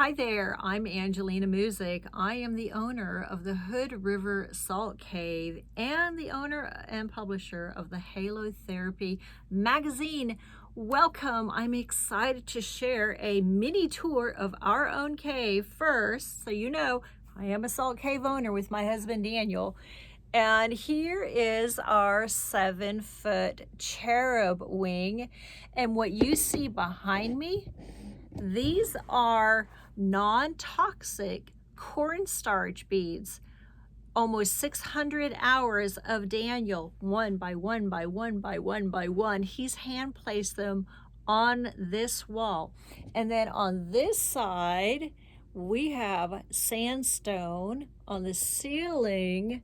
Hi there, I'm Angelina Music. I am the owner of the Hood River Salt Cave and the owner and publisher of the Halotherapy Magazine. Welcome. I'm excited to share a mini tour of our own cave first. So you know, I am a salt cave owner with my husband Daniel. And here is our 7-foot cherub wing. And what you see behind me, these are non-toxic cornstarch beads. Almost 600 hours of Daniel, one by one by one by one by one. He's hand placed them on this wall. And then on this side, we have sandstone. On the ceiling,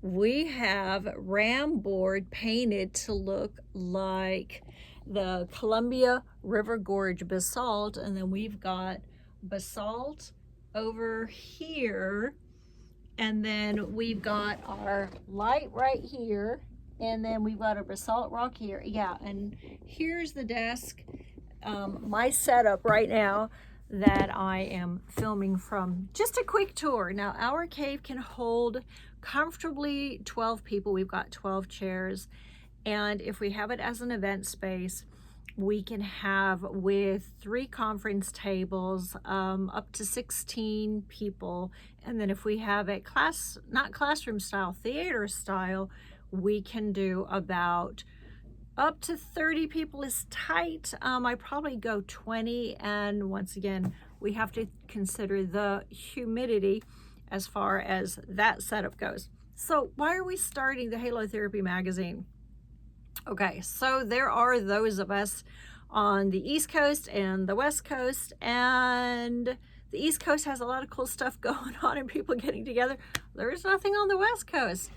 we have ram board painted to look like the Columbia River Gorge basalt, and then we've got basalt over here, and then we've got our light right here, and then we've got a basalt rock here. Yeah, and here's the desk, my setup right now that I am filming from. Just a quick tour. Now, our cave can hold comfortably 12 people. We've got 12 chairs. And if we have it as an event space, we can have with 3 conference tables up to 16 people. And then if we have it not classroom style, theater style, we can do about up to 30 people is tight. I probably go 20. And once again, we have to consider the humidity as far as that setup goes. So why are we starting the Halotherapy Magazine? Okay, so there are those of us on the East Coast and the West Coast, and the East Coast has a lot of cool stuff going on and people getting together. There's nothing on the West Coast.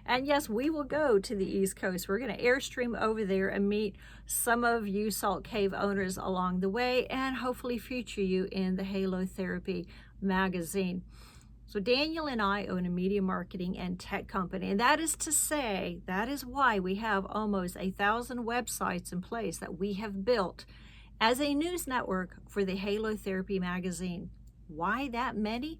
And yes, we will go to the East Coast. We're going to airstream over there and meet some of you salt cave owners along the way and hopefully feature you in the Halotherapy Magazine. So Daniel and I own a media marketing and tech company, and that is to say, that is why we have almost 1,000 websites in place that we have built as a news network for the Halotherapy Magazine. Why that many?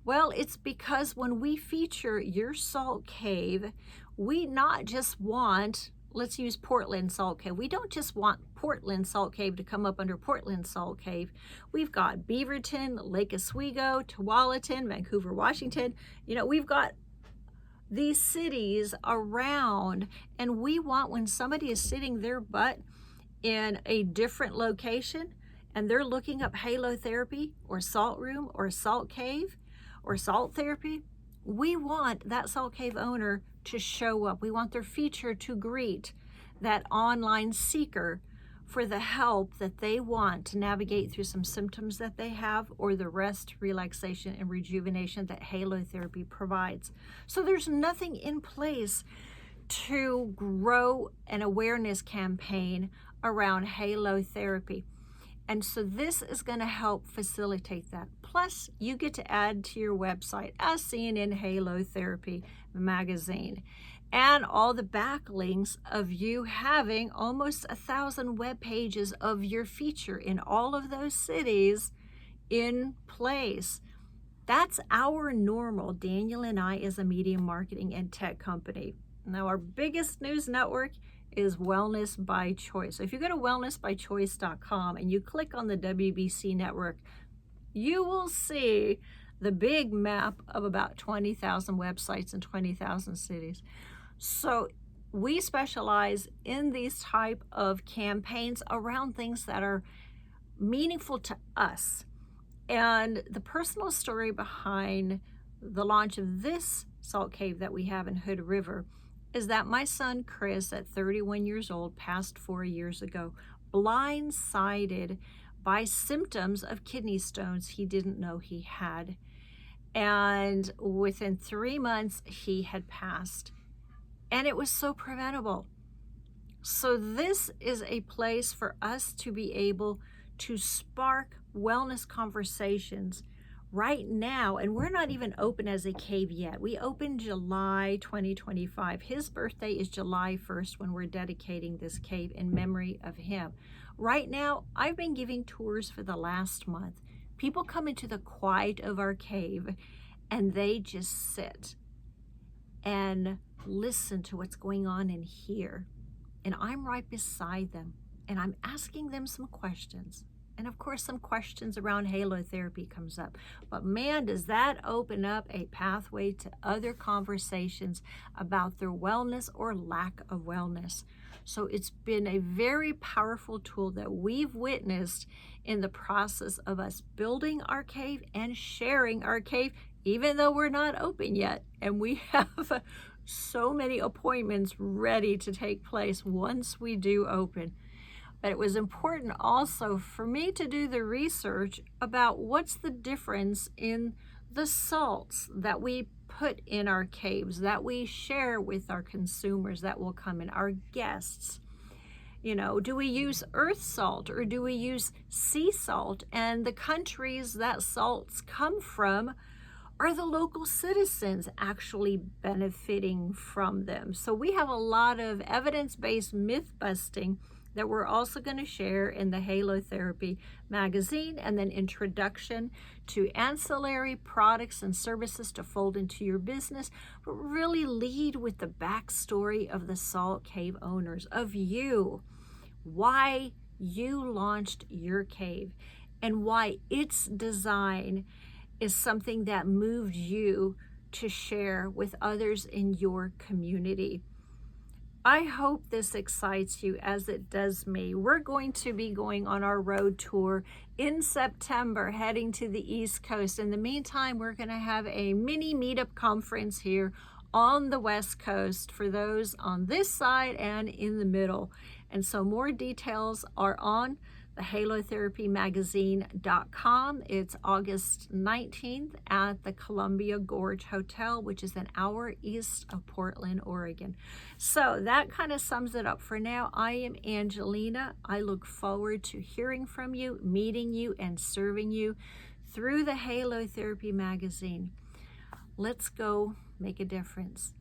Well, it's because when we feature your salt cave, we not just want, let's use Portland Salt Cave. We don't just want Portland Salt Cave to come up under Portland Salt Cave. We've got Beaverton, Lake Oswego, Tualatin, Vancouver, Washington. You know, we've got these cities around, and we want when somebody is sitting their butt in a different location and they're looking up halotherapy or salt room or salt cave or salt therapy, we want that salt cave owner to show up. We want their feature to greet that online seeker for the help that they want to navigate through some symptoms that they have or the rest, relaxation, and rejuvenation that halotherapy provides. So there's nothing in place to grow an awareness campaign around halotherapy. And so this is going to help facilitate that. Plus, you get to add to your website, as seen in Halotherapy Magazine, and all the backlinks of you having almost 1,000 web pages of your feature in all of those cities in place. That's our normal, Daniel and I, as a media marketing and tech company. Now, our biggest news network is Wellness by Choice. So if you go to wellnessbychoice.com and you click on the WBC network, you will see the big map of about 20,000 websites in 20,000 cities. So we specialize in these type of campaigns around things that are meaningful to us. And the personal story behind the launch of this salt cave that we have in Hood River is that my son Chris, at 31 years old, passed 4 years ago, blindsided by symptoms of kidney stones he didn't know he had. And within 3 months, he had passed. And it was so preventable. So this is a place for us to be able to spark wellness conversations right now, and we're not even open as a cave yet. We opened July 2025. His birthday is July 1st when we're dedicating this cave in memory of him. Right now, I've been giving tours for the last month. People come into the quiet of our cave and they just sit and listen to what's going on in here. And I'm right beside them and I'm asking them some questions. And of course, some questions around halotherapy comes up. But man, does that open up a pathway to other conversations about their wellness or lack of wellness. So it's been a very powerful tool that we've witnessed in the process of us building our cave and sharing our cave, even though we're not open yet. And we have so many appointments ready to take place once we do open. But it was important also for me to do the research about what's the difference in the salts that we put in our caves, that we share with our consumers that will come in, our guests. You know, do we use earth salt or do we use sea salt? And the countries that salts come from, are the local citizens actually benefiting from them? So we have a lot of evidence-based myth busting that we're also going to share in the Halotherapy Magazine, and then introduction to ancillary products and services to fold into your business, but really lead with the backstory of the Salt Cave owners, of you, why you launched your cave, and why its design is something that moved you to share with others in your community. I hope this excites you as it does me. We're going to be going on our road tour in September, heading to the East Coast. In the meantime, we're going to have a mini meetup conference here on the West Coast for those on this side and in the middle. And so more details are on the halotherapymagazine.com. It's August 19th at the Columbia Gorge Hotel, which is an hour east of Portland, Oregon. So that kind of sums it up for now. I am Angelina. I look forward to hearing from you, meeting you, and serving you through the Halotherapy Magazine. Let's go make a difference.